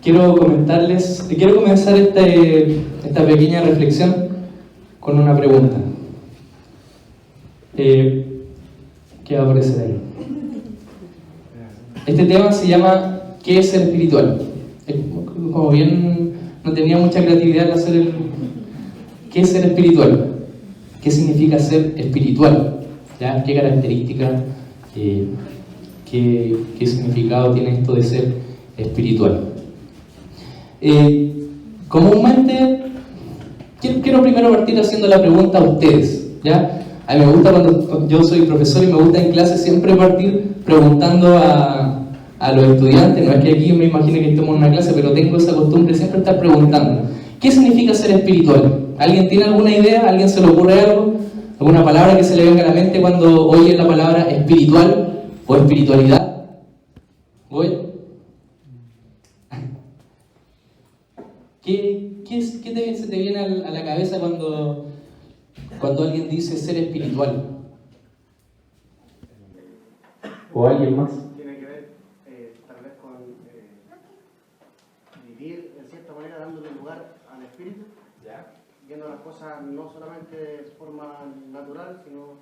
Quiero comenzar esta pequeña reflexión con una pregunta. ¿Qué va a aparecer ahí? Este tema se llama ¿qué es ser espiritual? Como bien no tenía mucha creatividad al hacer ¿qué es ser espiritual? ¿Qué significa ser espiritual? ¿Ya? ¿Qué características, qué significado tiene esto de ser espiritual? Comúnmente, quiero primero partir haciendo la pregunta a ustedes, ¿ya? A mí me gusta cuando yo soy profesor y me gusta en clase siempre partir preguntando a los estudiantes. No es que aquí me imagine que estemos en una clase, pero tengo esa costumbre de siempre estar preguntando ¿qué significa ser espiritual? ¿Alguien tiene alguna idea? ¿A alguien se le ocurre algo? ¿Alguna palabra que se le venga a la mente cuando oye la palabra espiritual o espiritualidad? ¿Voy? ¿Qué se te viene a la cabeza cuando alguien dice ser espiritual? ¿O alguien más? Tiene que ver tal vez con vivir en cierta manera dándole lugar al espíritu, ¿ya? Viendo las cosas no solamente de forma natural, sino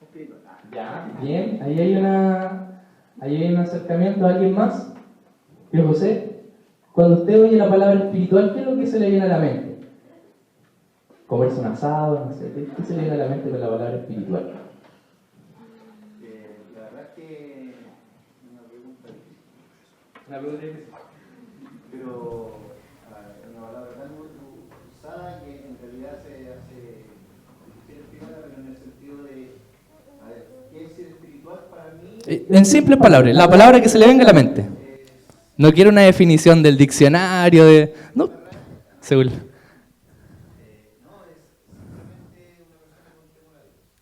espiritual. Ya, bien, ahí hay un acercamiento. ¿A alguien más? ¿Qué José? Cuando usted oye la palabra espiritual, ¿qué es lo que se le viene a la mente? ¿Comerse un asado? No sé, ¿qué se le viene a la mente con la palabra espiritual? La verdad es que una pregunta difícil. Una pregunta difícil. Pero una palabra tan usada que en realidad se hace difícil explicarla, pero en el sentido de, a ver, ¿qué es ser espiritual para mí? En simples palabras, la palabra que se le venga a la mente. No quiero una definición del diccionario de... No, seguro.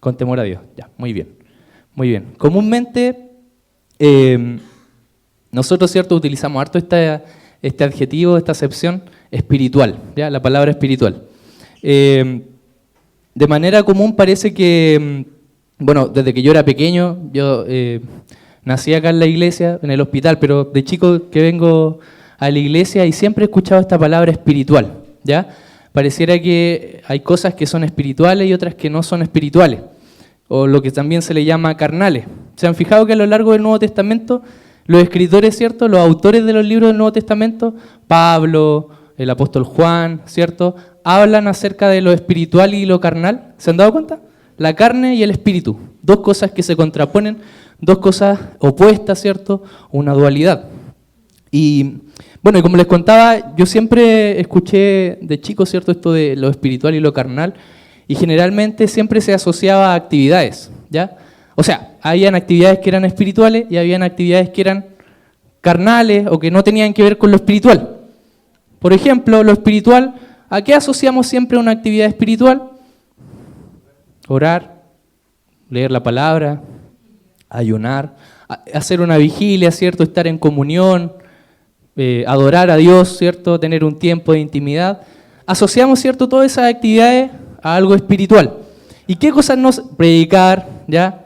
Con temor a Dios, ya, muy bien. Muy bien. Comúnmente, nosotros, ¿cierto?, utilizamos harto este adjetivo, esta acepción espiritual, ¿ya? La palabra espiritual. De manera común parece que, bueno, desde que yo era pequeño, yo nací acá en la iglesia, en el hospital, pero de chico que vengo a la iglesia y siempre he escuchado esta palabra espiritual, ¿ya? Pareciera que hay cosas que son espirituales y otras que no son espirituales, o lo que también se le llama carnales. ¿Se han fijado que a lo largo del Nuevo Testamento los escritores, ¿cierto?, los autores de los libros del Nuevo Testamento, Pablo, el apóstol Juan, ¿cierto?, hablan acerca de lo espiritual y lo carnal? ¿Se han dado cuenta? La carne y el espíritu, dos cosas que se contraponen, dos cosas opuestas, ¿cierto?, una dualidad. Y bueno, y como les contaba, yo siempre escuché de chico, ¿cierto?, esto de lo espiritual y lo carnal, y generalmente siempre se asociaba a actividades, ¿ya? O sea, habían actividades que eran espirituales y habían actividades que eran carnales o que no tenían que ver con lo espiritual. Por ejemplo, lo espiritual, ¿a qué asociamos siempre una actividad espiritual? Orar, leer la palabra, ayunar, hacer una vigilia, ¿cierto?, estar en comunión, adorar a Dios, ¿cierto?, tener un tiempo de intimidad. Asociamos, ¿cierto?, todas esas actividades a algo espiritual. ¿Y qué cosas nos predicar, ya?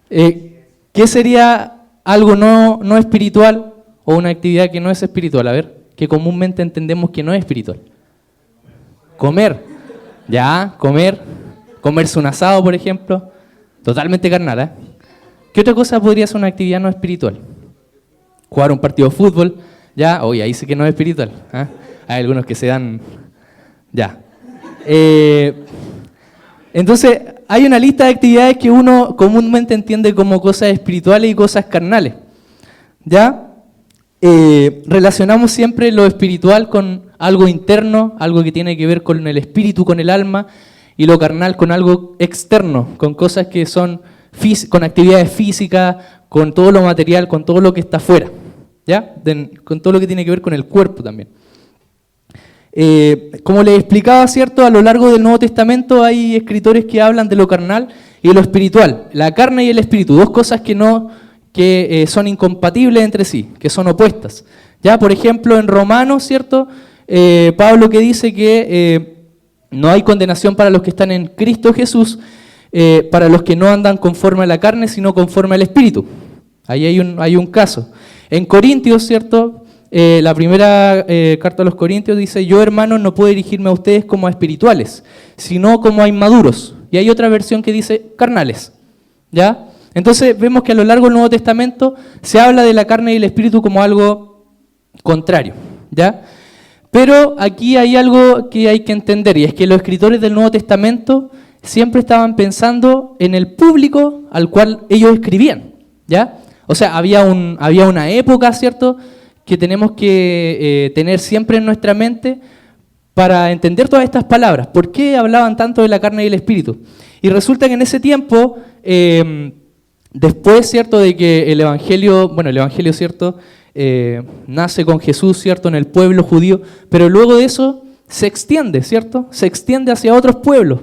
¿Qué sería algo no espiritual o una actividad que no es espiritual? A ver, que comúnmente entendemos que no es espiritual. Comer, ya, comerse un asado, por ejemplo, totalmente carnal, ¿eh? ¿Qué otra cosa podría ser una actividad no espiritual? Jugar un partido de fútbol, ya, oye, ahí sí que no es espiritual, ¿eh? Hay algunos que se dan, ya. Entonces, hay una lista de actividades que uno comúnmente entiende como cosas espirituales y cosas carnales, ¿ya? Relacionamos siempre lo espiritual con algo interno, algo que tiene que ver con el espíritu, con el alma, y lo carnal con algo externo, con cosas que son con actividades físicas, con todo lo material, con todo lo que está afuera, ¿ya? Con todo lo que tiene que ver con el cuerpo también. Como les explicaba, ¿cierto?, a lo largo del Nuevo Testamento hay escritores que hablan de lo carnal y de lo espiritual. La carne y el espíritu, dos cosas que son incompatibles entre sí, que son opuestas. Ya, por ejemplo, en Romanos, ¿cierto?, Pablo que dice que no hay condenación para los que están en Cristo Jesús, para los que no andan conforme a la carne, sino conforme al espíritu. Ahí hay un caso. En Corintios, ¿cierto? La primera carta a los Corintios dice, yo hermanos no puedo dirigirme a ustedes como a espirituales, sino como a inmaduros. Y hay otra versión que dice carnales, ¿ya? Entonces vemos que a lo largo del Nuevo Testamento se habla de la carne y el espíritu como algo contrario, ¿ya? Pero aquí hay algo que hay que entender, y es que los escritores del Nuevo Testamento siempre estaban pensando en el público al cual ellos escribían, ¿ya? O sea, había una época, ¿cierto?, que tenemos que tener siempre en nuestra mente para entender todas estas palabras. ¿Por qué hablaban tanto de la carne y el espíritu? Y resulta que en ese tiempo, después, ¿cierto?, de que el Evangelio, ¿cierto?, nace con Jesús, ¿cierto?, en el pueblo judío, pero luego de eso se extiende, ¿cierto?, se extiende hacia otros pueblos.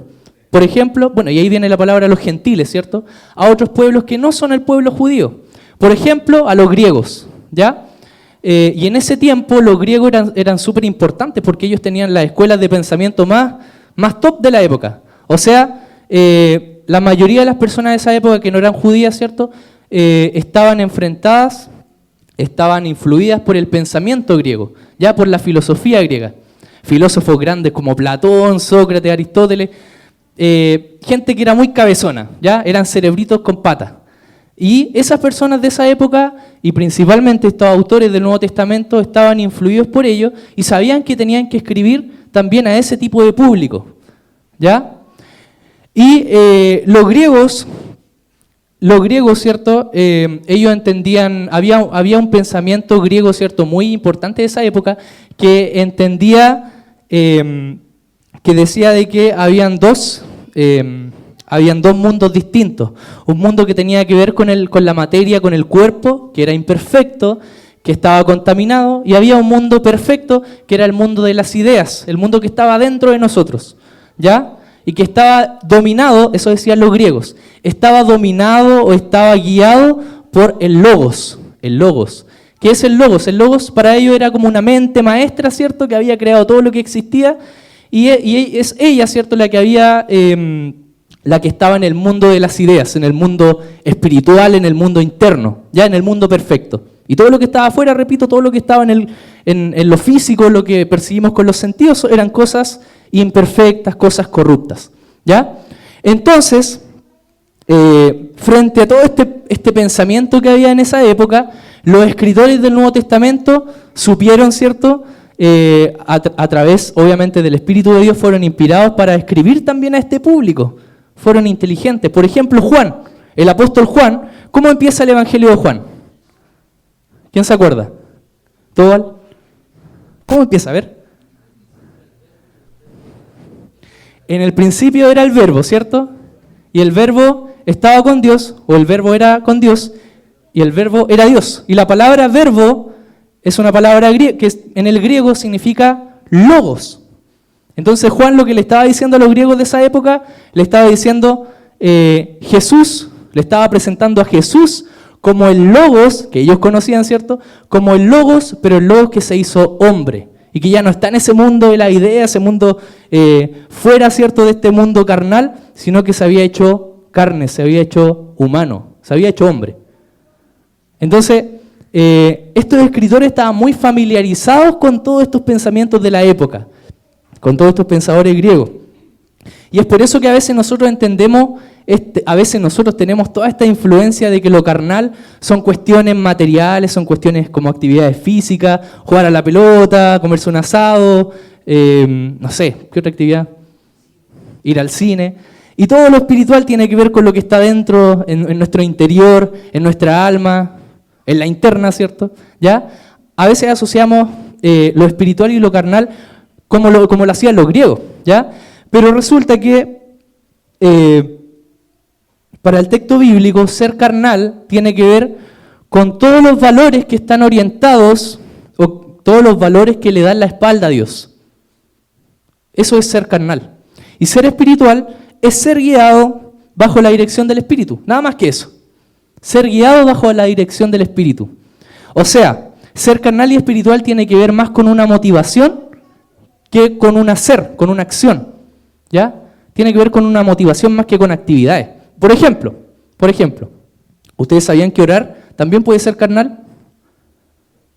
Por ejemplo, y ahí viene la palabra los gentiles, ¿cierto?, a otros pueblos que no son el pueblo judío. Por ejemplo, a los griegos, ¿ya? Y en ese tiempo los griegos eran súper importantes porque ellos tenían las escuelas de pensamiento más top de la época. O sea, la mayoría de las personas de esa época que no eran judías, ¿cierto?, estaban enfrentadas, estaban influidas por el pensamiento griego, ya por la filosofía griega. Filósofos grandes como Platón, Sócrates, Aristóteles, gente que era muy cabezona, ya eran cerebritos con patas. Y esas personas de esa época, y principalmente estos autores del Nuevo Testamento, estaban influidos por ello y sabían que tenían que escribir también a ese tipo de público, ¿ya? Y los griegos, ¿cierto?, ellos entendían, había un pensamiento griego, ¿cierto?, muy importante de esa época, que entendía, que decía de que habían dos mundos distintos. Un mundo que tenía que ver con la materia, con el cuerpo, que era imperfecto, que estaba contaminado, y había un mundo perfecto, que era el mundo de las ideas, el mundo que estaba dentro de nosotros, ¿ya? Y que estaba dominado, eso decían los griegos, estaba dominado o estaba guiado por el logos. El logos. ¿Qué es el logos? El logos para ellos era como una mente maestra, ¿cierto?, que había creado todo lo que existía, y es ella, ¿cierto?, la que estaba en el mundo de las ideas, en el mundo espiritual, en el mundo interno, ya en el mundo perfecto. Y todo lo que estaba afuera, repito, todo lo que estaba en lo físico, lo que percibimos con los sentidos, eran cosas imperfectas, cosas corruptas, ¿ya? Entonces, frente a todo este pensamiento que había en esa época, los escritores del Nuevo Testamento supieron, ¿cierto?, a través, obviamente, del Espíritu de Dios, fueron inspirados para escribir también a este público. Fueron inteligentes. Por ejemplo, Juan, el apóstol Juan, ¿cómo empieza el Evangelio de Juan? ¿Quién se acuerda? ¿Todo? ¿Cómo empieza? A ver. En el principio era el verbo, ¿cierto? Y el verbo estaba con Dios, o el verbo era con Dios, y el verbo era Dios. Y la palabra verbo es una palabra que en el griego significa logos. Entonces Juan lo que le estaba diciendo a los griegos de esa época, le estaba diciendo Jesús, le estaba presentando a Jesús como el logos, que ellos conocían, ¿cierto? Como el logos, pero el logos que se hizo hombre. Y que ya no está en ese mundo de la idea, ese mundo fuera, ¿cierto?, de este mundo carnal, sino que se había hecho carne, se había hecho humano, se había hecho hombre. Entonces, estos escritores estaban muy familiarizados con todos estos pensamientos de la época, con todos estos pensadores griegos. Y es por eso que a veces nosotros entendemos, a veces nosotros tenemos toda esta influencia de que lo carnal son cuestiones materiales, son cuestiones como actividades físicas, jugar a la pelota, comerse un asado, no sé, ¿qué otra actividad? Ir al cine. Y todo lo espiritual tiene que ver con lo que está dentro, en nuestro interior, en nuestra alma, en la interna, ¿cierto? ¿Ya? A veces asociamos lo espiritual y lo carnal como lo hacían los griegos, ¿ya? Pero resulta que para el texto bíblico, ser carnal tiene que ver con todos los valores que están orientados, o todos los valores que le dan la espalda a Dios. Eso es ser carnal. Y ser espiritual es ser guiado bajo la dirección del Espíritu, nada más que eso. Ser guiado bajo la dirección del Espíritu. O sea, ser carnal y espiritual tiene que ver más con una motivación que con un hacer, con una acción, ¿ya? Tiene que ver con una motivación más que con actividades. Por ejemplo, ¿ustedes sabían que orar también puede ser carnal?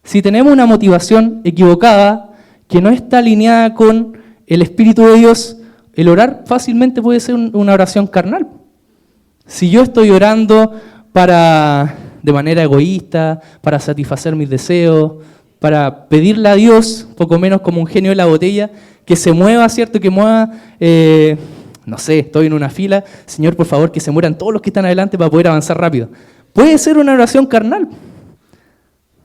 Si tenemos una motivación equivocada, que no está alineada con el Espíritu de Dios, el orar fácilmente puede ser una oración carnal. Si yo estoy orando de manera egoísta, para satisfacer mis deseos, para pedirle a Dios, poco menos como un genio de la botella, que se mueva, ¿cierto? Que mueva, no sé, estoy en una fila, Señor, por favor, que se mueran todos los que están adelante para poder avanzar rápido. Puede ser una oración carnal.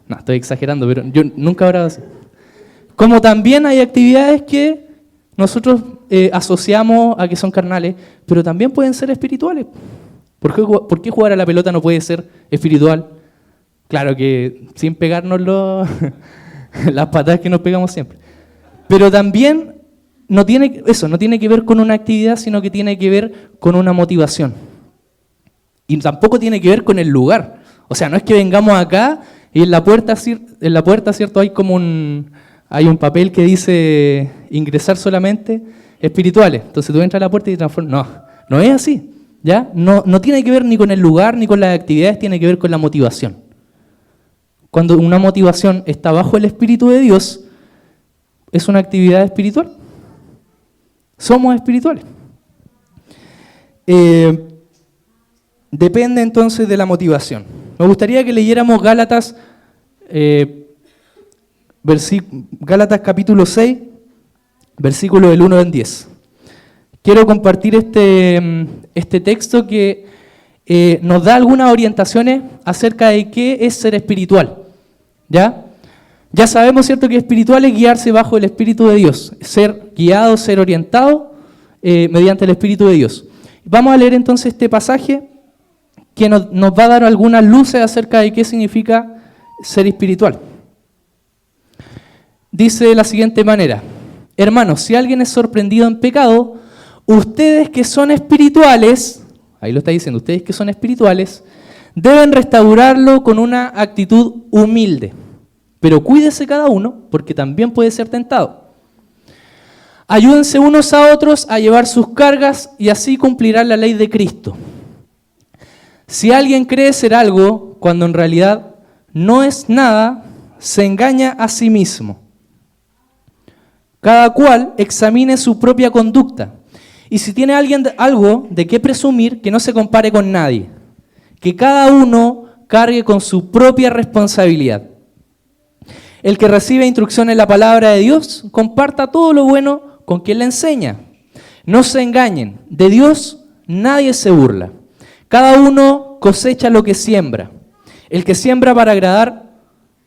No, estoy exagerando, pero yo nunca he orado así. Como también hay actividades que nosotros asociamos a que son carnales, pero también pueden ser espirituales. ¿Por qué jugar a la pelota no puede ser espiritual? Claro que sin pegarnos las patadas que nos pegamos siempre. Pero también no tiene que ver con una actividad, sino que tiene que ver con una motivación. Y tampoco tiene que ver con el lugar. O sea, no es que vengamos acá y en la puerta, ¿cierto? Hay un papel que dice ingresar solamente espirituales. Entonces tú entras a la puerta y te transformas. No es así. ¿Ya? No tiene que ver ni con el lugar ni con las actividades, tiene que ver con la motivación. Cuando una motivación está bajo el Espíritu de Dios, es una actividad espiritual. Somos espirituales. Depende entonces de la motivación. Me gustaría que leyéramos Gálatas capítulo 6, versículo del 1 al 10. Quiero compartir este texto que nos da algunas orientaciones acerca de qué es ser espiritual. ¿Ya? Ya sabemos, ¿cierto?, que espiritual es guiarse bajo el Espíritu de Dios, ser guiado, ser orientado mediante el Espíritu de Dios. Vamos a leer entonces este pasaje que nos va a dar algunas luces acerca de qué significa ser espiritual. Dice de la siguiente manera: hermanos, si alguien es sorprendido en pecado, ustedes que son espirituales, ahí lo está diciendo, ustedes que son espirituales, deben restaurarlo con una actitud humilde. Pero cuídese cada uno, porque también puede ser tentado. Ayúdense unos a otros a llevar sus cargas y así cumplirán la ley de Cristo. Si alguien cree ser algo, cuando en realidad no es nada, se engaña a sí mismo. Cada cual examine su propia conducta. Y si tiene algo de qué presumir, que no se compare con nadie. Que cada uno cargue con su propia responsabilidad. El que recibe instrucción en la palabra de Dios, comparta todo lo bueno con quien le enseña. No se engañen, de Dios nadie se burla. Cada uno cosecha lo que siembra. El que siembra para agradar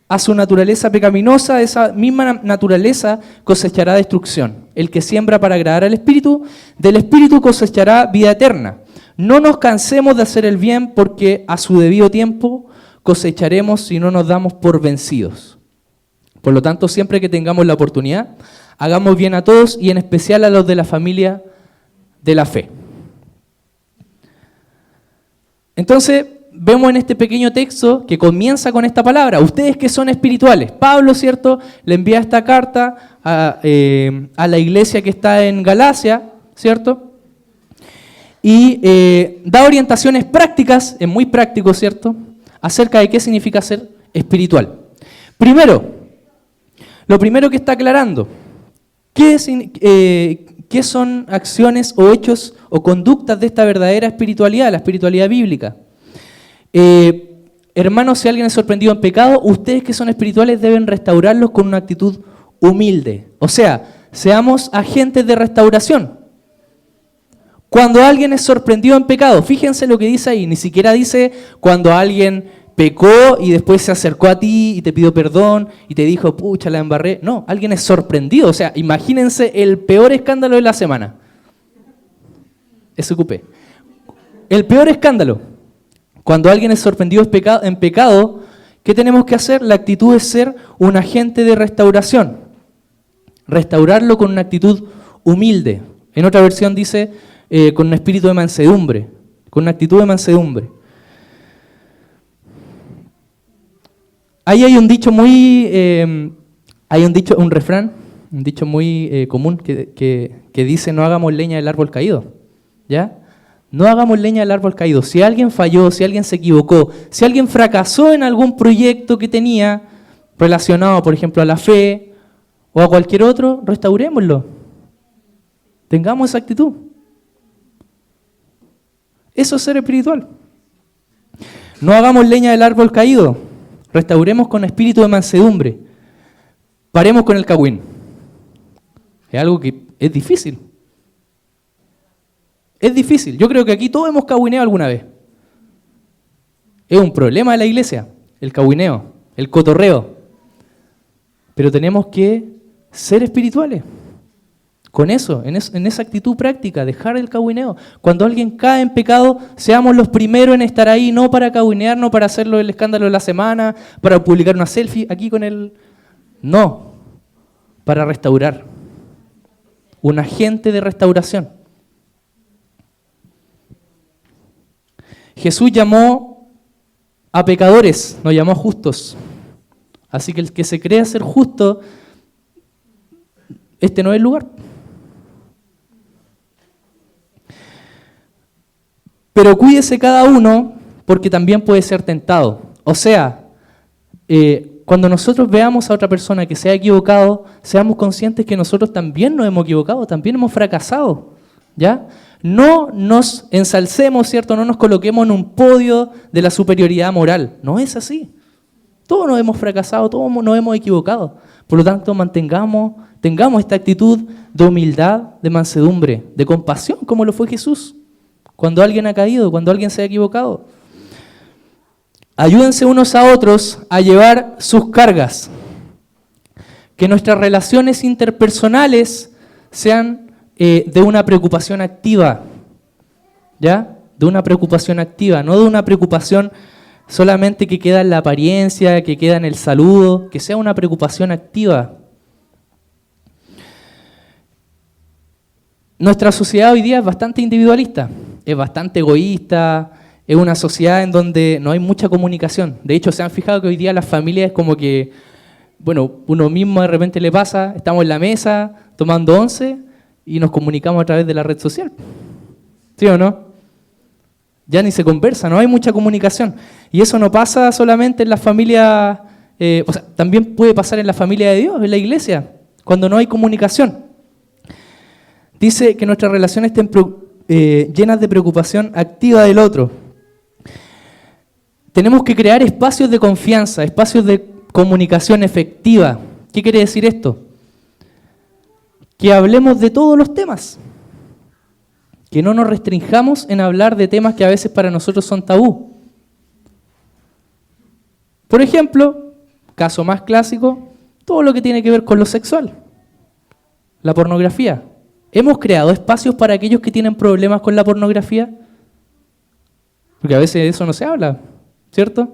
a su naturaleza pecaminosa, de esa misma naturaleza cosechará destrucción. El que siembra para agradar al Espíritu, del Espíritu cosechará vida eterna. No nos cansemos de hacer el bien, porque a su debido tiempo cosecharemos si no nos damos por vencidos. Por lo tanto, siempre que tengamos la oportunidad, hagamos bien a todos y en especial a los de la familia de la fe. Entonces, vemos en este pequeño texto que comienza con esta palabra: ustedes que son espirituales. Pablo, ¿cierto?, le envía esta carta a la iglesia que está en Galacia, ¿cierto? Y da orientaciones prácticas, es muy práctico, ¿cierto?, acerca de qué significa ser espiritual. Lo primero que está aclarando, ¿qué son acciones o hechos o conductas de esta verdadera espiritualidad, la espiritualidad bíblica? Hermanos, si alguien es sorprendido en pecado, ustedes que son espirituales deben restaurarlos con una actitud humilde. O sea, seamos agentes de restauración. Cuando alguien es sorprendido en pecado, fíjense lo que dice ahí, ni siquiera dice cuando alguien pecó y después se acercó a ti y te pidió perdón y te dijo, pucha, la embarré. No, alguien es sorprendido. O sea, imagínense el peor escándalo de la semana. SQP. El peor escándalo. Cuando alguien es sorprendido en pecado, ¿qué tenemos que hacer? La actitud es ser un agente de restauración. Restaurarlo con una actitud humilde. En otra versión dice con un espíritu de mansedumbre. Con una actitud de mansedumbre. Ahí hay un dicho un refrán, un dicho muy común que dice: no hagamos leña del árbol caído. ¿Ya? No hagamos leña del árbol caído. Si alguien falló, si alguien se equivocó, si alguien fracasó en algún proyecto que tenía, relacionado, por ejemplo, a la fe o a cualquier otro, restaurémoslo. Tengamos esa actitud. Eso es ser espiritual. No hagamos leña del árbol caído. Restauremos con espíritu de mansedumbre. Paremos con el cagüín. Es algo que es difícil. Es difícil. Yo creo que aquí todos hemos cagüineado alguna vez. Es un problema de la iglesia, el cagüineo, el cotorreo. Pero tenemos que ser espirituales. Con eso, en esa actitud práctica, dejar el cagüineo. Cuando alguien cae en pecado, seamos los primeros en estar ahí, no para cagüinear, no para hacerlo el escándalo de la semana, para publicar una selfie aquí con él. No, para restaurar. Un agente de restauración. Jesús llamó a pecadores, no llamó a justos. Así que el que se crea ser justo, este no es el lugar. Pero cuídese cada uno, porque también puede ser tentado. O sea, cuando nosotros veamos a otra persona que se ha equivocado, seamos conscientes que nosotros también nos hemos equivocado, también hemos fracasado, ¿ya? No nos ensalcemos, ¿cierto? No nos coloquemos en un podio de la superioridad moral. No es así. Todos nos hemos fracasado, todos nos hemos equivocado. Por lo tanto, tengamos esta actitud de humildad, de mansedumbre, de compasión, como lo fue Jesús. Cuando alguien ha caído, cuando alguien se ha equivocado. Ayúdense unos a otros a llevar sus cargas. Que nuestras relaciones interpersonales sean de una preocupación activa. ¿Ya? De una preocupación activa, no de una preocupación solamente que queda en la apariencia, que queda en el saludo, que sea una preocupación activa. Nuestra sociedad hoy día es bastante individualista, es bastante egoísta, es una sociedad en donde no hay mucha comunicación. De hecho, se han fijado que hoy día las familias es como que, bueno, uno mismo de repente le pasa, estamos en la mesa tomando once y nos comunicamos a través de la red social. ¿Sí o no? Ya ni se conversa, no hay mucha comunicación. Y eso no pasa solamente en la familia, o sea, también puede pasar en la familia de Dios, en la iglesia, cuando no hay comunicación. Dice que nuestras relaciones estén llenas de preocupación activa del otro. Tenemos que crear espacios de confianza, espacios de comunicación efectiva. ¿Qué quiere decir esto? Que hablemos de todos los temas. Que no nos restringamos en hablar de temas que a veces para nosotros son tabú. Por ejemplo, caso más clásico, todo lo que tiene que ver con lo sexual. La pornografía. ¿Hemos creado espacios para aquellos que tienen problemas con la pornografía? Porque a veces de eso no se habla, ¿cierto?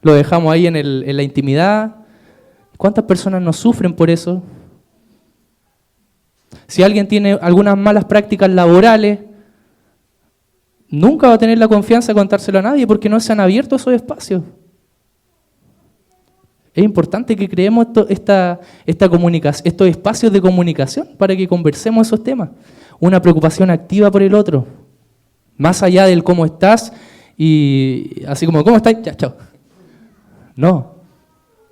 Lo dejamos ahí en la intimidad. ¿Cuántas personas no sufren por eso? Si alguien tiene algunas malas prácticas laborales, nunca va a tener la confianza de contárselo a nadie porque no se han abierto esos espacios. Es importante que creemos estos espacios de comunicación para que conversemos esos temas. Una preocupación activa por el otro. Más allá del cómo estás y así como, ¿cómo estás? Ya, chao. No,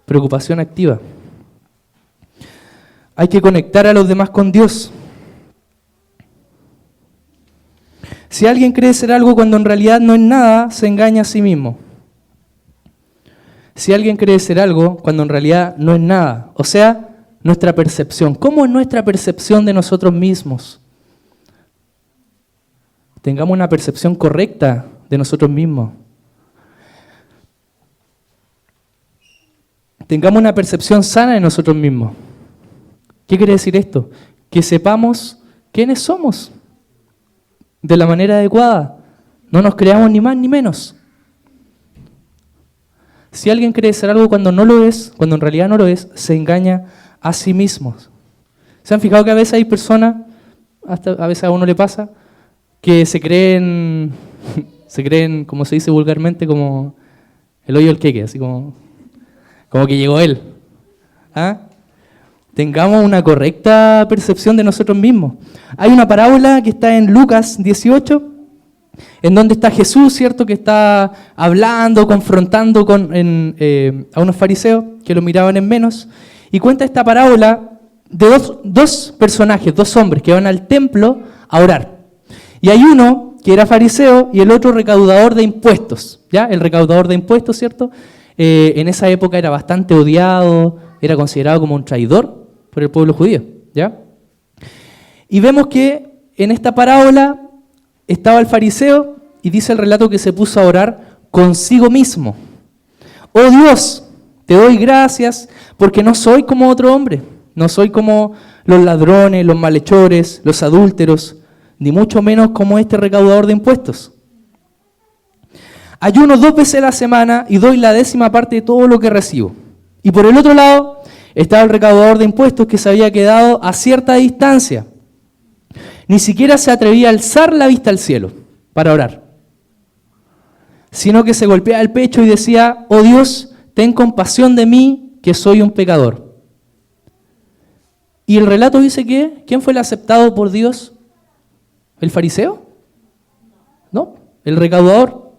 preocupación activa. Hay que conectar a los demás con Dios. Si alguien cree ser algo cuando en realidad no es nada, se engaña a sí mismo. Si alguien cree ser algo cuando en realidad no es nada, o sea, nuestra percepción. ¿Cómo es nuestra percepción de nosotros mismos? Tengamos una percepción correcta de nosotros mismos. Tengamos una percepción sana de nosotros mismos. ¿Qué quiere decir esto? Que sepamos quiénes somos de la manera adecuada. No nos creamos ni más ni menos. Si alguien cree ser algo cuando no lo es, cuando en realidad no lo es, se engaña a sí mismos. ¿Se han fijado que a veces hay personas, hasta a veces a uno le pasa, que se creen, como se dice vulgarmente, como el hoyo del queque, así como que llegó él? ¿Ah? Tengamos una correcta percepción de nosotros mismos. Hay una parábola que está en Lucas 18, en donde está Jesús, ¿cierto? Que está hablando, confrontando a unos fariseos que lo miraban en menos, y cuenta esta parábola de dos personajes, dos hombres que van al templo a orar. Y hay uno que era fariseo y el otro recaudador de impuestos, ¿ya? El recaudador de impuestos, ¿cierto? En esa época era bastante odiado, era considerado como un traidor por el pueblo judío, ¿ya? Y vemos que en esta parábola estaba el fariseo y dice el relato que se puso a orar consigo mismo. Oh Dios, te doy gracias porque no soy como otro hombre, no soy como los ladrones, los malhechores, los adúlteros, ni mucho menos como este recaudador de impuestos. Ayuno 2 veces a la semana y doy la 10ª parte de todo lo que recibo. Y por el otro lado estaba el recaudador de impuestos que se había quedado a cierta distancia. Ni siquiera se atrevía a alzar la vista al cielo para orar, sino que se golpeaba el pecho y decía, oh Dios, ten compasión de mí, que soy un pecador. Y el relato dice que, ¿quién fue el aceptado por Dios? ¿El fariseo? No, el recaudador.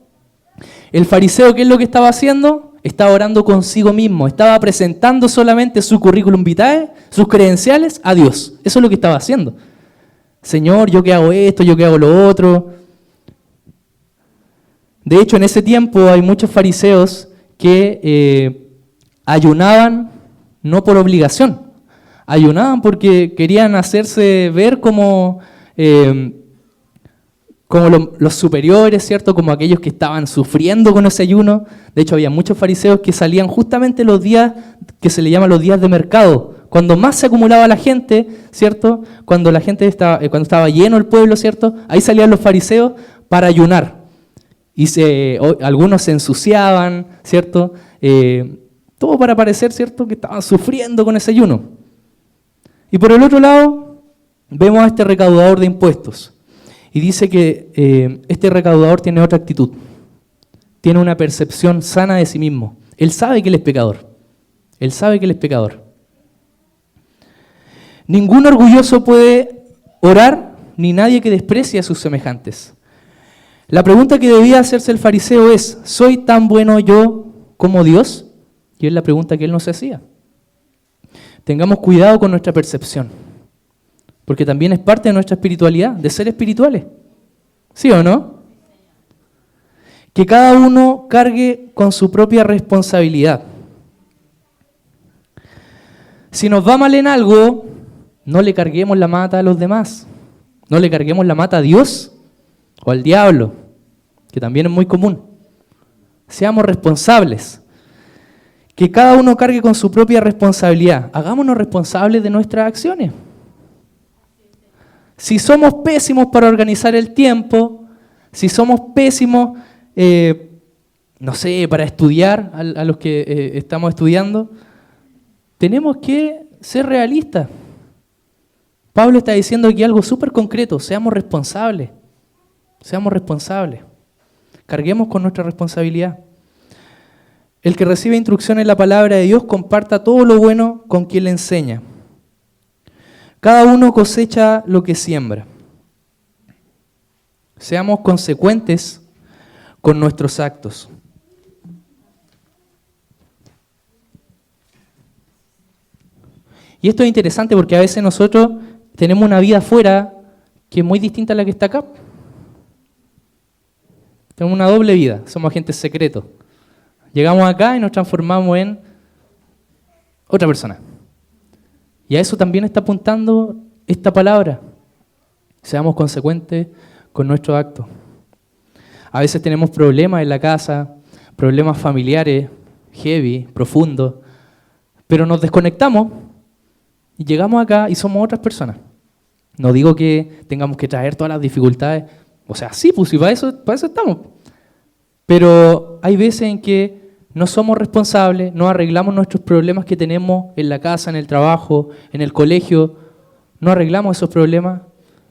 El fariseo, ¿qué es lo que estaba haciendo? Estaba orando consigo mismo, estaba presentando solamente su currículum vitae, sus credenciales a Dios. Eso es lo que estaba haciendo. Señor, yo que hago esto, yo que hago lo otro. De hecho, en ese tiempo hay muchos fariseos que ayunaban no por obligación, ayunaban porque querían hacerse ver como los superiores, ¿cierto? Como aquellos que estaban sufriendo con ese ayuno. De hecho, había muchos fariseos que salían justamente los días que se le llaman los días de mercado, cuando más se acumulaba la gente, ¿cierto? Cuando estaba lleno el pueblo, ¿cierto? Ahí salían los fariseos para ayunar. Y algunos se ensuciaban, ¿cierto? Todo para parecer, ¿cierto?, que estaban sufriendo con ese ayuno. Y por el otro lado, vemos a este recaudador de impuestos. Y dice que este recaudador tiene otra actitud. Tiene una percepción sana de sí mismo. Él sabe que él es pecador. Él sabe que él es pecador. Ningún orgulloso puede orar, ni nadie que desprecie a sus semejantes. La pregunta que debía hacerse el fariseo es, ¿soy tan bueno yo como Dios? Y es la pregunta que él no se hacía. Tengamos cuidado con nuestra percepción, porque también es parte de nuestra espiritualidad, de ser espirituales. ¿Sí o no? Que cada uno cargue con su propia responsabilidad. Si nos va mal en algo, no le carguemos la mata a los demás. No le carguemos la mata a Dios o al diablo, que también es muy común. Seamos responsables. Que cada uno cargue con su propia responsabilidad. Hagámonos responsables de nuestras acciones. Si somos pésimos para organizar el tiempo, si somos pésimos, para estudiar a los que estamos estudiando, tenemos que ser realistas. Pablo está diciendo aquí algo súper concreto, seamos responsables. Seamos responsables. Carguemos con nuestra responsabilidad. El que recibe instrucción en la palabra de Dios comparta todo lo bueno con quien le enseña. Cada uno cosecha lo que siembra. Seamos consecuentes con nuestros actos. Y esto es interesante porque a veces nosotros tenemos una vida afuera que es muy distinta a la que está acá. Tenemos una doble vida, somos agentes secretos. Llegamos acá y nos transformamos en otra persona. Y a eso también está apuntando esta palabra. Seamos consecuentes con nuestros actos. A veces tenemos problemas en la casa, problemas familiares, heavy, profundos, pero nos desconectamos y llegamos acá y somos otras personas. No digo que tengamos que traer todas las dificultades, o sea, sí, pues sí, para eso estamos. Pero hay veces en que no somos responsables, no arreglamos nuestros problemas que tenemos en la casa, en el trabajo, en el colegio, no arreglamos esos problemas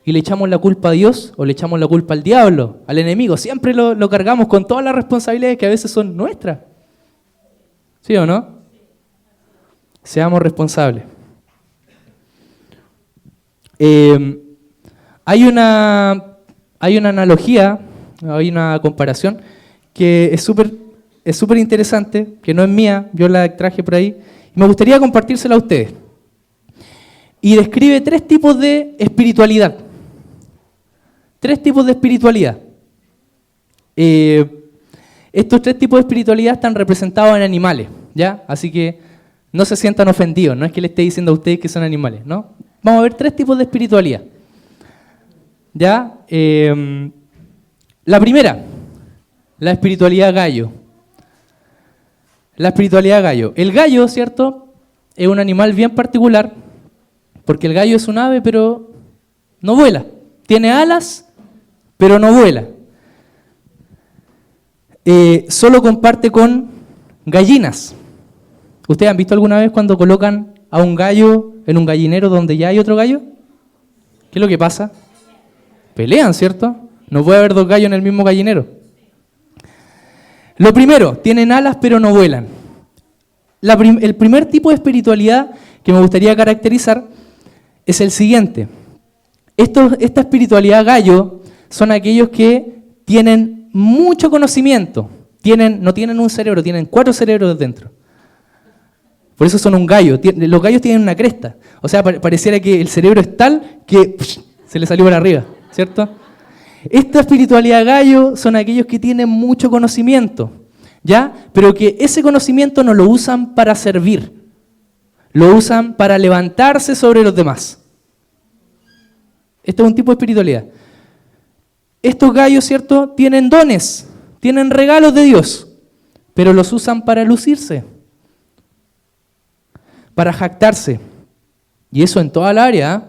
y le echamos la culpa a Dios o le echamos la culpa al diablo, al enemigo. Siempre lo cargamos con todas las responsabilidades que a veces son nuestras. ¿Sí o no? Seamos responsables. Hay una analogía, hay una comparación que es súper interesante, que no es mía, yo la traje por ahí, y me gustaría compartírsela a ustedes. Y describe 3 tipos de espiritualidad. 3 tipos de espiritualidad. Estos 3 tipos de espiritualidad están representados en animales, ¿ya? Así que no se sientan ofendidos, no es que le esté diciendo a ustedes que son animales, ¿no? Vamos a ver 3 tipos de espiritualidad. ¿Ya? La primera, la espiritualidad gallo. La espiritualidad gallo. El gallo, ¿cierto? Es un animal bien particular, porque el gallo es un ave, pero no vuela. Tiene alas, pero no vuela. Solo comparte con gallinas. ¿Ustedes han visto alguna vez cuando colocan a un gallo en un gallinero donde ya hay otro gallo? ¿Qué es lo que pasa? Pelean, ¿cierto? No puede haber 2 gallos en el mismo gallinero. Lo primero, tienen alas pero no vuelan. El primer tipo de espiritualidad que me gustaría caracterizar es el siguiente. Esta espiritualidad gallo son aquellos que tienen mucho conocimiento. No tienen un cerebro, tienen 4 cerebros dentro. Por eso son un gallo. Los gallos tienen una cresta. O sea, pareciera que el cerebro es tal que se le salió para arriba, ¿cierto? Esta espiritualidad gallo son aquellos que tienen mucho conocimiento, ¿ya? Pero que ese conocimiento no lo usan para servir. Lo usan para levantarse sobre los demás. Este es un tipo de espiritualidad. Estos gallos, ¿cierto? Tienen dones, tienen regalos de Dios, pero los usan para lucirse, para jactarse. Y eso en toda la área, ¿eh?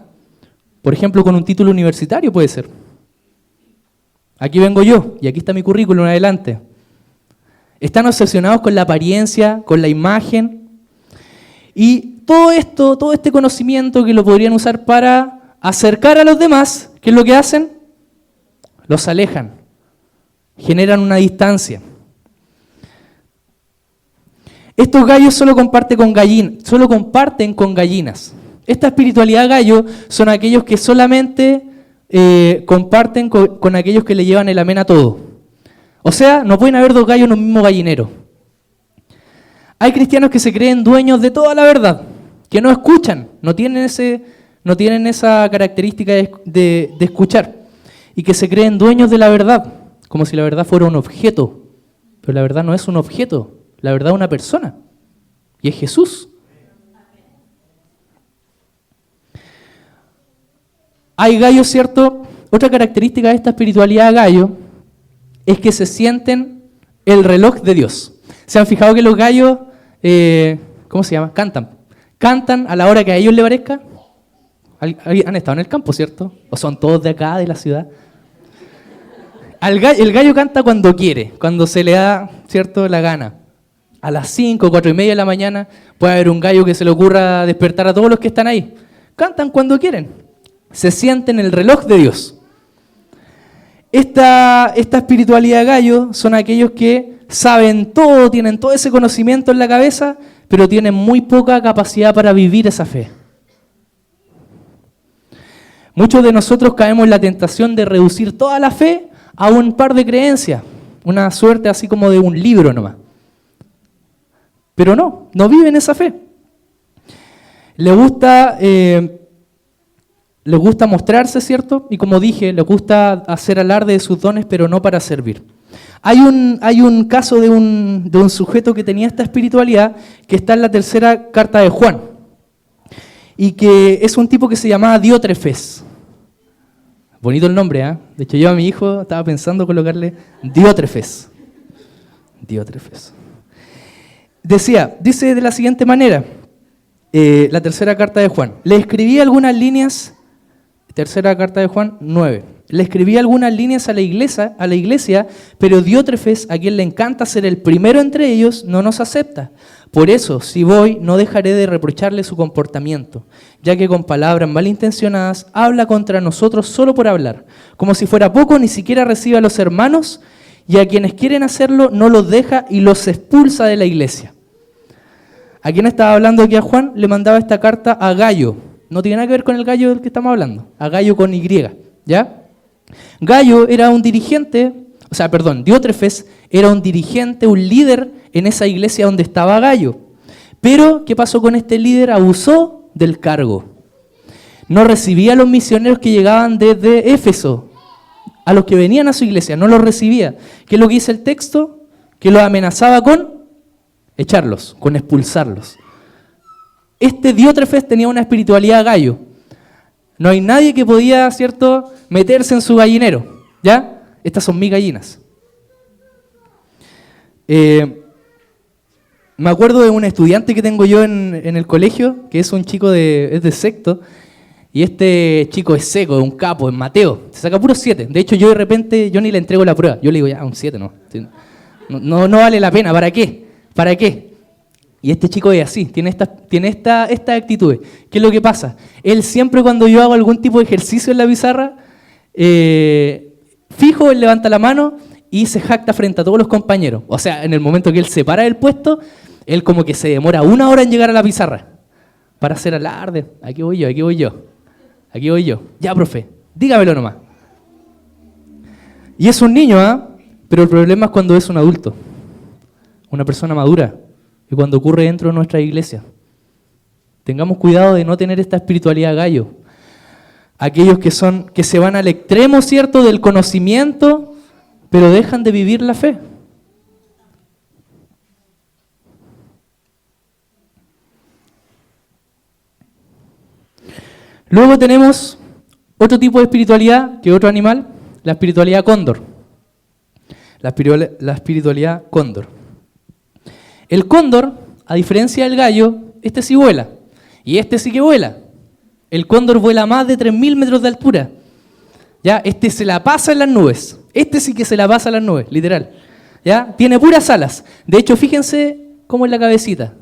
Por ejemplo, con un título universitario puede ser. Aquí vengo yo, y aquí está mi currículum adelante. Están obsesionados con la apariencia, con la imagen, y todo este conocimiento que lo podrían usar para acercar a los demás, ¿qué es lo que hacen? Los alejan, generan una distancia. Estos gallos solo comparten con gallinas. Esta espiritualidad gallo son aquellos que solamente comparten con aquellos que le llevan el amén a todo. O sea, no pueden haber 2 gallos en un mismo gallinero. Hay cristianos que se creen dueños de toda la verdad, que no escuchan, no tienen esa característica de escuchar, y que se creen dueños de la verdad, como si la verdad fuera un objeto. Pero la verdad no es un objeto, la verdad es una persona, y es Jesús. Hay gallos, ¿cierto? Otra característica de esta espiritualidad gallo es que se sienten el reloj de Dios. ¿Se han fijado que los gallos, ¿cómo se llama? Cantan a la hora que a ellos les parezca? Han estado en el campo, ¿cierto? ¿O son todos de acá, de la ciudad? El gallo canta cuando quiere, cuando se le da, ¿cierto?, la gana. A las 5, 4 y media de la mañana puede haber un gallo que se le ocurra despertar a todos los que están ahí. Cantan cuando quieren. Se sienten el reloj de Dios. Esta espiritualidad gallo son aquellos que saben todo, tienen todo ese conocimiento en la cabeza, pero tienen muy poca capacidad para vivir esa fe. Muchos de nosotros caemos en la tentación de reducir toda la fe a un par de creencias, una suerte así como de un libro nomás. Pero no viven esa fe. Les gusta mostrarse, ¿cierto? Y como dije, les gusta hacer alarde de sus dones, pero no para servir. Hay un caso de un sujeto que tenía esta espiritualidad que está en la 3ª carta de Juan, y que es un tipo que se llamaba Diótrefes. Bonito el nombre, ¿eh? De hecho, yo a mi hijo estaba pensando colocarle Diótrefes. Diótrefes. Dice de la siguiente manera, la 3ª carta de Juan. Le escribí algunas líneas, 3ª carta de Juan 9. Le escribí algunas líneas a la iglesia, pero Diótrefes, a quien le encanta ser el primero entre ellos, no nos acepta. Por eso, si voy, no dejaré de reprocharle su comportamiento, ya que con palabras malintencionadas habla contra nosotros solo por hablar. Como si fuera poco, ni siquiera recibe a los hermanos, y a quienes quieren hacerlo no los deja y los expulsa de la iglesia. ¿A quién estaba hablando aquí a Juan? Le mandaba esta carta a Gallo. No tiene nada que ver con el Gallo del que estamos hablando, a Gallo con Y, ¿ya? Gallo era un dirigente Diótrefes era un dirigente, un líder en esa iglesia donde estaba Gayo. Pero, ¿qué pasó con este líder? Abusó del cargo. No recibía a los misioneros que llegaban desde Éfeso, a los que venían a su iglesia, no los recibía. ¿Qué es lo que dice el texto? Que los amenazaba con echarlos, con expulsarlos. Este Diótrefes tenía una espiritualidad Gayo. No hay nadie que podía, ¿cierto?, meterse en su gallinero, ¿ya? Estas son mis gallinas. Me acuerdo de un estudiante que tengo yo en el colegio, que es un chico es de sexto, y este chico es seco, es un capo, es Mateo, se saca puros 7. De hecho, yo de repente, yo ni le entrego la prueba, yo le digo, ya, un 7 no. No vale la pena, ¿para qué? ¿Para qué? Y este chico es así, tiene esta actitud. ¿Qué es lo que pasa? Él siempre cuando yo hago algún tipo de ejercicio en la pizarra, fijo, él levanta la mano y se jacta frente a todos los compañeros. O sea, en el momento que él se para del puesto, él como que se demora 1 hora en llegar a la pizarra para hacer alarde. Aquí voy yo, aquí voy yo, aquí voy yo. Ya, profe, dígamelo nomás. Y es un niño, ¿ah? Pero el problema es cuando es un adulto, una persona madura, y cuando ocurre dentro de nuestra iglesia. Tengamos cuidado de no tener esta espiritualidad gallo. Aquellos que se van al extremo, ¿cierto?, del conocimiento, pero dejan de vivir la fe. Luego tenemos otro tipo de espiritualidad, que otro animal, la espiritualidad cóndor. La espiritualidad cóndor. El cóndor, a diferencia del gallo, este sí vuela, y este sí que vuela. El cóndor vuela a más de 3.000 metros de altura. ¿Ya? Este se la pasa en las nubes. Este sí que se la pasa en las nubes, literal. ¿Ya? Tiene puras alas. De hecho, fíjense cómo es la cabecita.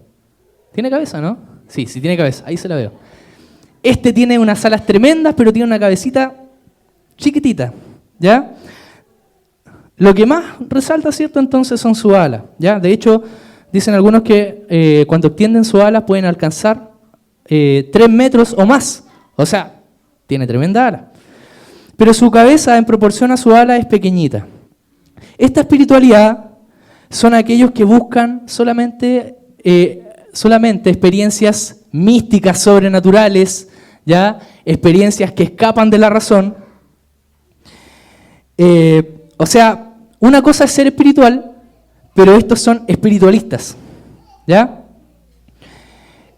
¿Tiene cabeza, no? Sí, sí tiene cabeza. Ahí se la veo. Este tiene unas alas tremendas, pero tiene una cabecita chiquitita. ¿Ya? Lo que más resalta, ¿cierto?, entonces son sus alas. ¿Ya? De hecho, dicen algunos que cuando extienden sus alas pueden alcanzar 3 metros o más. O sea, tiene tremenda ala. Pero su cabeza, en proporción a su ala, es pequeñita. Esta espiritualidad son aquellos que buscan solamente experiencias místicas, sobrenaturales, ¿ya? Experiencias que escapan de la razón. O sea, una cosa es ser espiritual, pero estos son espiritualistas, ¿ya?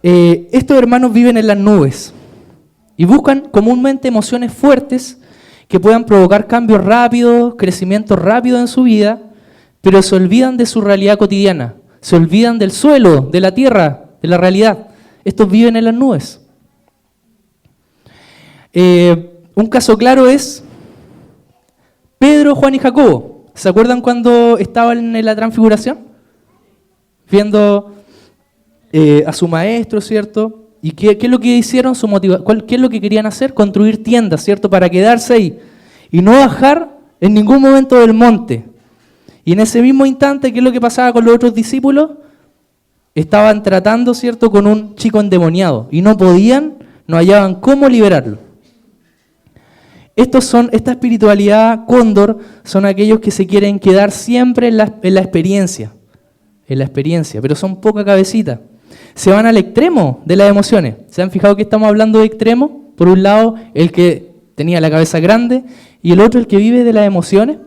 Estos hermanos viven en las nubes y buscan comúnmente emociones fuertes que puedan provocar cambios rápidos, crecimiento rápido en su vida, pero se olvidan de su realidad cotidiana, se olvidan del suelo, de la tierra, de la realidad. Estos viven en las nubes. Un caso claro es Pedro, Juan y Jacobo. ¿Se acuerdan cuando estaban en la transfiguración? Viendo a su maestro, ¿cierto? ¿Y qué es lo que hicieron? ¿Qué es lo que querían hacer? Construir tiendas, ¿cierto? Para quedarse ahí y no bajar en ningún momento del monte. Y en ese mismo instante, ¿qué es lo que pasaba con los otros discípulos? Estaban tratando, ¿cierto?, con un chico endemoniado y no hallaban cómo liberarlo. Esta espiritualidad cóndor son aquellos que se quieren quedar siempre en la experiencia, pero son poca cabecita. Se van al extremo de las emociones. ¿Se han fijado que estamos hablando de extremo? Por un lado, el que tenía la cabeza grande y el otro, el que vive de las emociones.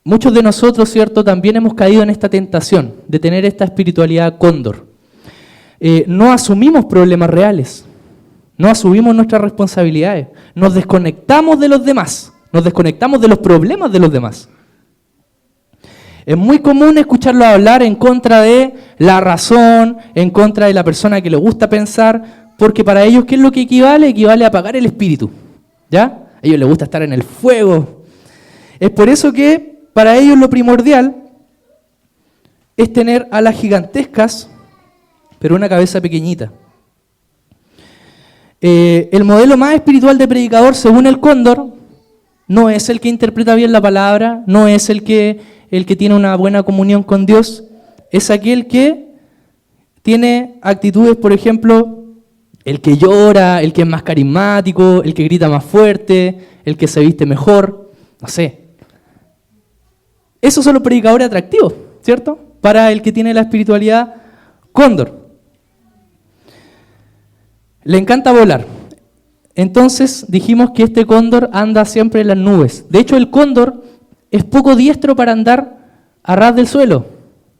Muchos de nosotros, ¿cierto?, también hemos caído en esta tentación de tener esta espiritualidad cóndor. No asumimos problemas reales, no asumimos nuestras responsabilidades, nos desconectamos de los demás, nos desconectamos de los problemas de los demás. Es muy común escucharlos hablar en contra de la razón, en contra de la persona que le gusta pensar, porque para ellos, ¿qué es lo que equivale? Equivale a apagar el espíritu, ¿ya? A ellos les gusta estar en el fuego. Es por eso que para ellos lo primordial es tener alas gigantescas, pero una cabeza pequeñita. El modelo más espiritual de predicador, según el cóndor, no es el que interpreta bien la palabra, no es el que tiene una buena comunión con Dios, es aquel que tiene actitudes, por ejemplo, el que llora, el que es más carismático, el que grita más fuerte, el que se viste mejor, no sé. Esos son los predicadores atractivos, ¿cierto? Para el que tiene la espiritualidad cóndor. Le encanta volar. Entonces dijimos que este cóndor anda siempre en las nubes. De hecho, el cóndor es poco diestro para andar a ras del suelo,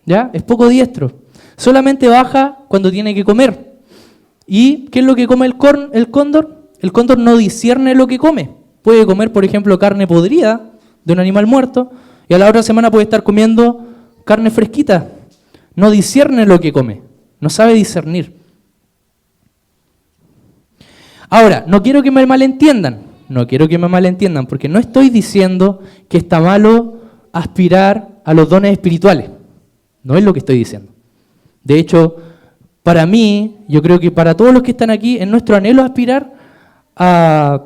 ¿ya? Es poco diestro. Solamente baja cuando tiene que comer. ¿Y qué es lo que come el cóndor? El cóndor no discierne lo que come. Puede comer, por ejemplo, carne podrida de un animal muerto y a la otra semana puede estar comiendo carne fresquita. No discierne lo que come, no sabe discernir. Ahora, no quiero que me malentiendan, porque no estoy diciendo que está malo aspirar a los dones espirituales. No es lo que estoy diciendo. De hecho, para mí, yo creo que para todos los que están aquí, es nuestro anhelo aspirar a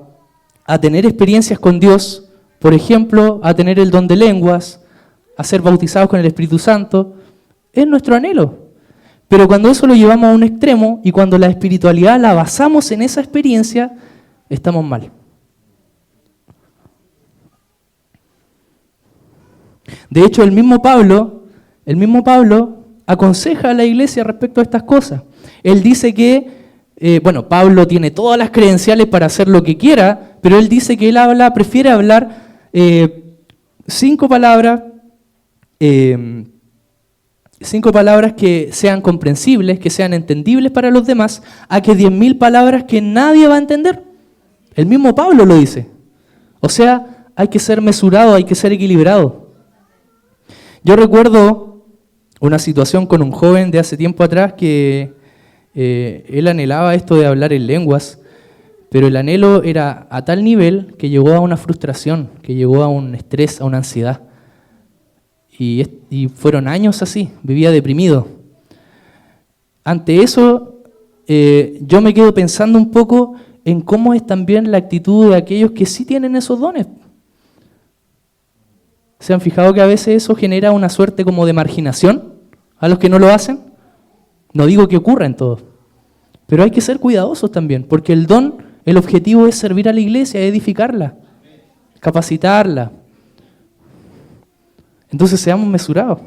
tener experiencias con Dios, por ejemplo, a tener el don de lenguas, a ser bautizados con el Espíritu Santo, es nuestro anhelo. Pero cuando eso lo llevamos a un extremo y cuando la espiritualidad la basamos en esa experiencia, estamos mal. De hecho, el mismo Pablo aconseja a la iglesia respecto a estas cosas. Él dice que, Pablo tiene todas las credenciales para hacer lo que quiera, pero él dice que él prefiere hablar 5 palabras que sean comprensibles, que sean entendibles para los demás, a que 10.000 palabras que nadie va a entender. El mismo Pablo lo dice. O sea, hay que ser mesurado, hay que ser equilibrado. Yo recuerdo una situación con un joven de hace tiempo atrás que él anhelaba esto de hablar en lenguas, pero el anhelo era a tal nivel que llegó a una frustración, que llegó a un estrés, a una ansiedad. Y fueron años así, vivía deprimido. Ante eso, yo me quedo pensando un poco en cómo es también la actitud de aquellos que sí tienen esos dones. ¿Se han fijado que a veces eso genera una suerte como de marginación a los que no lo hacen? No digo que ocurra en todos, pero hay que ser cuidadosos también, porque el don, el objetivo es servir a la iglesia, edificarla, capacitarla. Entonces seamos mesurados.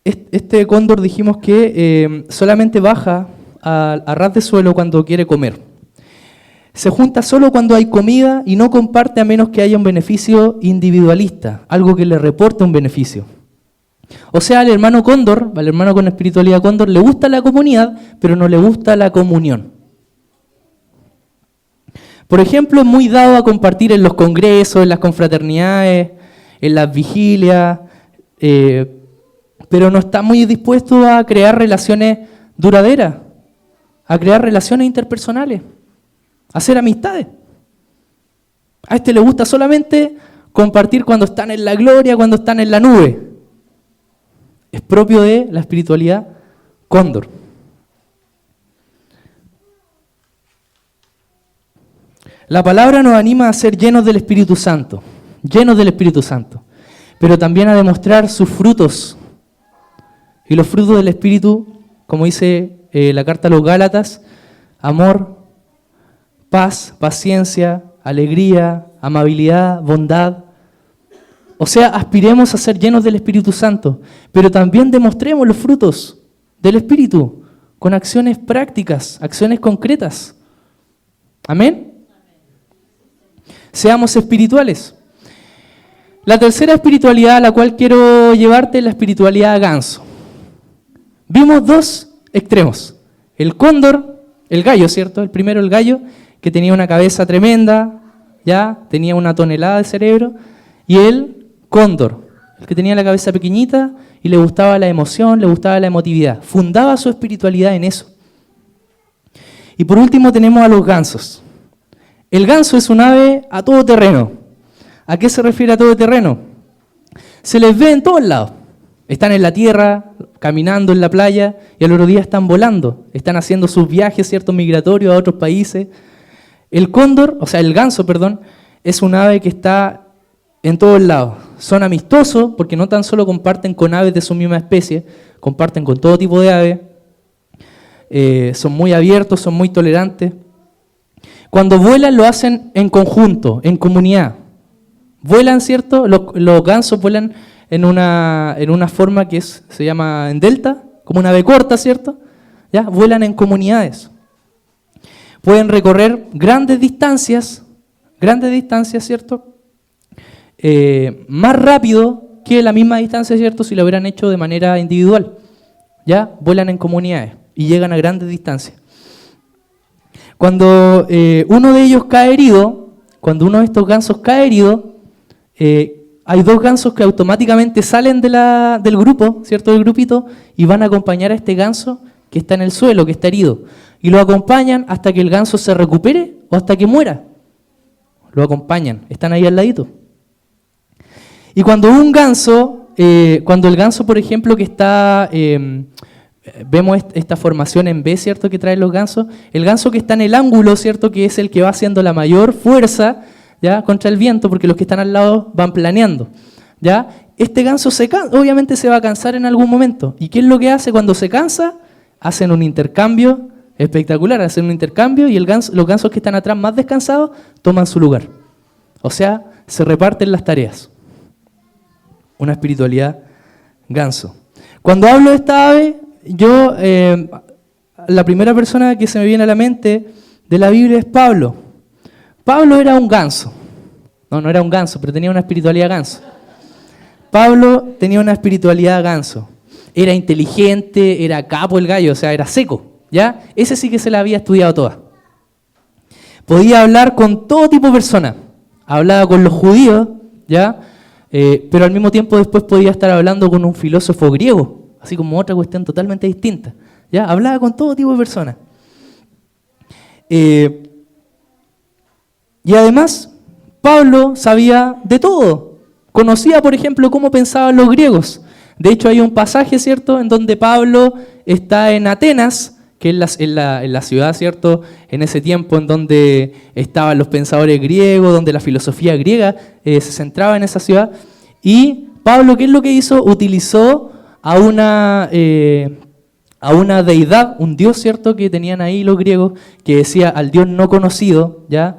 Este cóndor dijimos que solamente baja a ras de suelo cuando quiere comer. Se junta solo cuando hay comida y no comparte a menos que haya un beneficio individualista, algo que le reporte un beneficio. O sea, al hermano cóndor, al hermano con espiritualidad cóndor, le gusta la comunidad, pero no le gusta la comunión. Por ejemplo, es muy dado a compartir en los congresos, en las confraternidades, en las vigilias, pero no está muy dispuesto a crear relaciones duraderas, a crear relaciones interpersonales, a hacer amistades. A este le gusta solamente compartir cuando están en la gloria, cuando están en la nube. Es propio de la espiritualidad cóndor. La palabra nos anima a ser llenos del Espíritu Santo, pero también a demostrar sus frutos. Y los frutos del Espíritu, como dice la carta a los Gálatas, amor, paz, paciencia, alegría, amabilidad, bondad. O sea, aspiremos a ser llenos del Espíritu Santo, pero también demostremos los frutos del Espíritu con acciones prácticas, acciones concretas. ¿Amén? Seamos espirituales. La tercera espiritualidad a la cual quiero llevarte es la espiritualidad ganso. Vimos 2 extremos. El cóndor, el gallo, ¿cierto? El primero, el gallo, que tenía una cabeza tremenda, ya tenía 1 tonelada de cerebro, y el cóndor, el que tenía la cabeza pequeñita y le gustaba la emoción, le gustaba la emotividad. Fundaba su espiritualidad en eso. Y por último tenemos a los gansos. El ganso es un ave a todo terreno. ¿A qué se refiere a todo terreno? Se les ve en todos lados. Están en la tierra, caminando en la playa, y al otro día están volando. Están haciendo sus viajes, ¿cierto?, migratorios a otros países. El ganso, es un ave que está en todos lados. son amistosos porque no tan solo comparten con aves de su misma especie, comparten con todo tipo de aves, son muy abiertos, son muy tolerantes. Cuando vuelan lo hacen en conjunto, en comunidad. Vuelan, ¿cierto? Los gansos vuelan en una forma que se llama en delta, como una ave corta, ¿cierto? ¿Ya? Vuelan en comunidades. Pueden recorrer grandes distancias, ¿cierto? Más rápido que la misma distancia, ¿cierto? Si lo hubieran hecho de manera individual. ¿Ya? Vuelan en comunidades y llegan a grandes distancias. Cuando uno de ellos cae herido, cuando uno de estos gansos cae herido, hay dos gansos que automáticamente salen del grupo, ¿cierto? Del grupito, y van a acompañar a este ganso que está en el suelo, que está herido. Y lo acompañan hasta que el ganso se recupere o hasta que muera. Lo acompañan, están ahí al ladito. Y cuando un ganso, cuando el ganso, por ejemplo, que está, vemos esta formación en B, ¿cierto?, que traen los gansos, el ganso que está en el ángulo, ¿cierto?, que es el que va haciendo la mayor fuerza, ¿ya?, contra el viento, porque los que están al lado van planeando, ¿ya? Este ganso obviamente se va a cansar en algún momento. ¿Y qué es lo que hace cuando se cansa? Hacen un intercambio espectacular, hacen un intercambio y los gansos que están atrás más descansados toman su lugar. O sea, se reparten las tareas. Una espiritualidad ganso. Cuando hablo de esta ave, yo, la primera persona que se me viene a la mente de la Biblia es Pablo. Pablo era un ganso. No era un ganso, pero tenía una espiritualidad ganso. Pablo tenía una espiritualidad ganso. Era inteligente, era capo el gallo, o sea, era seco, ¿ya? Ese sí que se la había estudiado toda. Podía hablar con todo tipo de personas. Hablaba con los judíos, ¿ya? Pero al mismo tiempo después podía estar hablando con un filósofo griego, así como otra cuestión totalmente distinta, ¿ya? Hablaba con todo tipo de personas. Y además, Pablo sabía de todo. Conocía, por ejemplo, cómo pensaban los griegos. De hecho, hay un pasaje, ¿cierto?, en donde Pablo está en Atenas, que es en la ciudad, ¿cierto?, en ese tiempo en donde estaban los pensadores griegos, donde la filosofía griega se centraba en esa ciudad. Y Pablo, ¿qué es lo que hizo? Utilizó a una deidad, un dios, ¿cierto?, que tenían ahí los griegos, que decía al dios no conocido, ¿ya?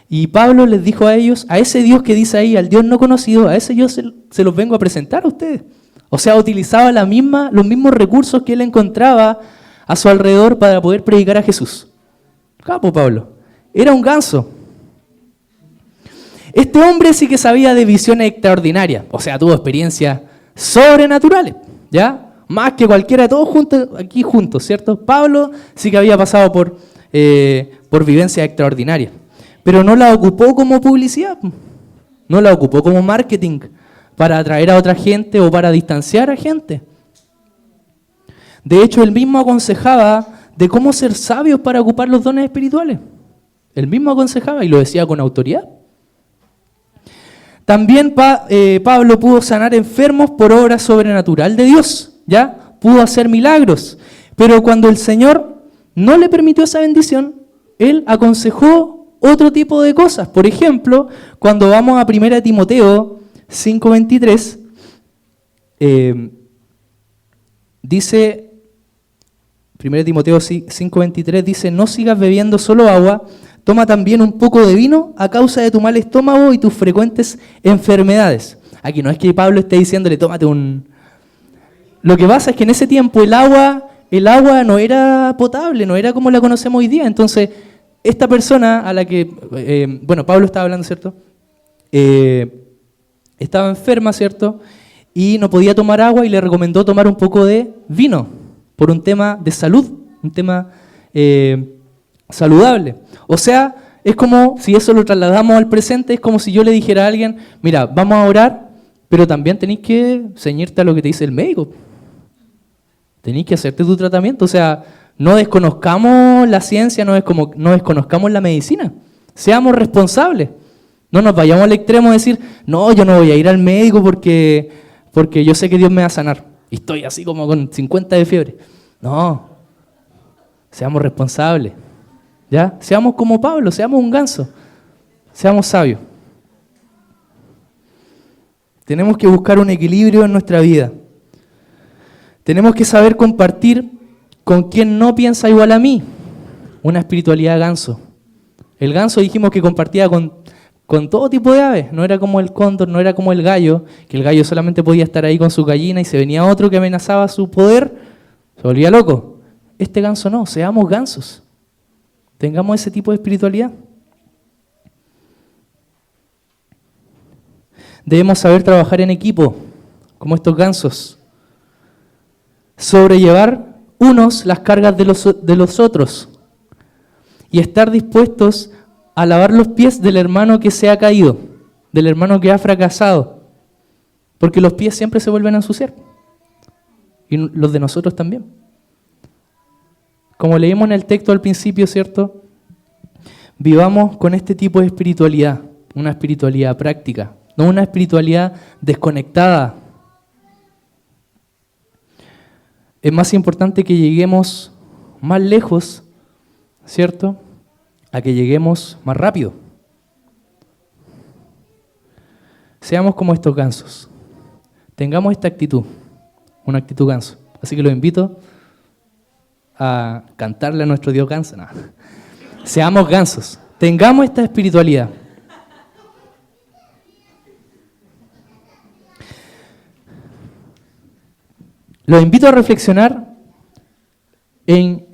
Y Pablo les dijo a ellos, a ese dios que dice ahí, al dios no conocido, a ese yo se los vengo a presentar a ustedes. O sea, utilizaba los mismos recursos que él encontraba a su alrededor para poder predicar a Jesús. Capo Pablo. Era un ganso. Este hombre sí que sabía de visiones extraordinarias. O sea, tuvo experiencias sobrenaturales, ¿ya? Más que cualquiera de todos aquí juntos, ¿cierto? Pablo sí que había pasado por vivencias extraordinarias. Pero no la ocupó como publicidad. No la ocupó como marketing para atraer a otra gente o para distanciar a gente. De hecho, él mismo aconsejaba de cómo ser sabios para ocupar los dones espirituales. Él mismo aconsejaba y lo decía con autoridad. También Pablo pudo sanar enfermos por obra sobrenatural de Dios, ¿ya? Pudo hacer milagros. Pero cuando el Señor no le permitió esa bendición, él aconsejó otro tipo de cosas. Por ejemplo, cuando vamos a 1 Timoteo 5:23, dice, 1 Timoteo 5:23 dice, no sigas bebiendo solo agua, toma también un poco de vino a causa de tu mal estómago y tus frecuentes enfermedades. Aquí no es que Pablo esté diciéndole, tómate un... Lo que pasa es que en ese tiempo el agua no era potable, no era como la conocemos hoy día. Entonces, esta persona a la que, Pablo estaba hablando, ¿cierto? Estaba enferma, ¿cierto? Y no podía tomar agua y le recomendó tomar un poco de vino por un tema de salud, un tema saludable. O sea, es como, si eso lo trasladamos al presente, es como si yo le dijera a alguien, mira, vamos a orar, pero también tenéis que ceñirte a lo que te dice el médico. Tenéis que hacerte tu tratamiento. O sea, no desconozcamos la ciencia, no desconozcamos la medicina. Seamos responsables. No nos vayamos al extremo de decir, no, yo no voy a ir al médico porque yo sé que Dios me va a sanar. Y estoy así como con 50 de fiebre. No, seamos responsables. ¿Ya? Seamos como Pablo, seamos un ganso. Seamos sabios. Tenemos que buscar un equilibrio en nuestra vida. Tenemos que saber compartir con quien no piensa igual a mí. Una espiritualidad ganso. El ganso dijimos que compartía con todo tipo de aves. No era como el cóndor, no era como el gallo, que el gallo solamente podía estar ahí con su gallina y se venía otro que amenazaba su poder, se volvía loco. Este ganso no, seamos gansos. Tengamos ese tipo de espiritualidad. Debemos saber trabajar en equipo, como estos gansos. Sobrellevar unos las cargas de los otros. Y estar dispuestos a lavar los pies del hermano que se ha caído, del hermano que ha fracasado. Porque los pies siempre se vuelven a ensuciar. Y los de nosotros también. Como leímos en el texto al principio, ¿cierto? Vivamos con este tipo de espiritualidad, una espiritualidad práctica, no una espiritualidad desconectada. Es más importante que lleguemos más lejos, ¿cierto?, a que lleguemos más rápido. Seamos como estos gansos. Tengamos esta actitud, una actitud ganso. Así que los invito a cantarle a nuestro Dios ganso. No. Seamos gansos. Tengamos esta espiritualidad. Los invito a reflexionar en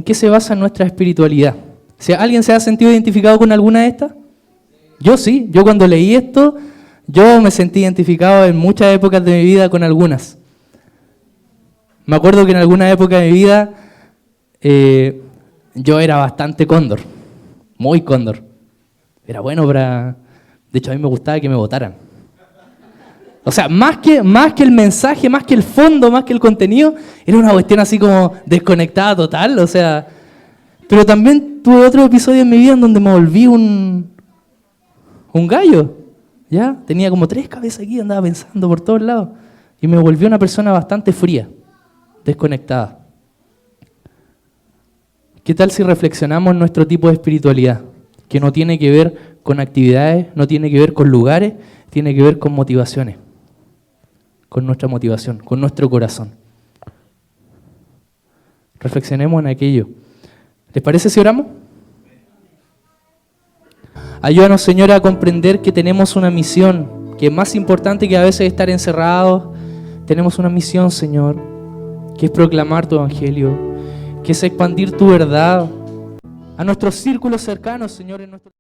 qué se basa nuestra espiritualidad. Si alguien se ha sentido identificado con alguna de estas, yo sí. Yo cuando leí esto, yo me sentí identificado en muchas épocas de mi vida con algunas. Me acuerdo que en alguna época de mi vida yo era bastante cóndor, muy cóndor. Era bueno para... De hecho, a mí me gustaba que me votaran. O sea, más que el mensaje, más que el fondo, más que el contenido, era una cuestión así como desconectada total, o sea... Pero también tuve otro episodio en mi vida en donde me volví un gallo, ¿ya? Tenía como 3 cabezas aquí, andaba pensando por todos lados. Y me volví una persona bastante fría, desconectada. ¿Qué tal si reflexionamos nuestro tipo de espiritualidad? Que no tiene que ver con actividades, no tiene que ver con lugares, tiene que ver con motivaciones. Con nuestra motivación, con nuestro corazón. Reflexionemos en aquello. ¿Les parece si oramos? Ayúdanos, Señor, a comprender que tenemos una misión, que es más importante que a veces estar encerrados. Tenemos una misión, Señor, que es proclamar tu evangelio, que es expandir tu verdad a nuestros círculos cercanos, Señor, en nuestro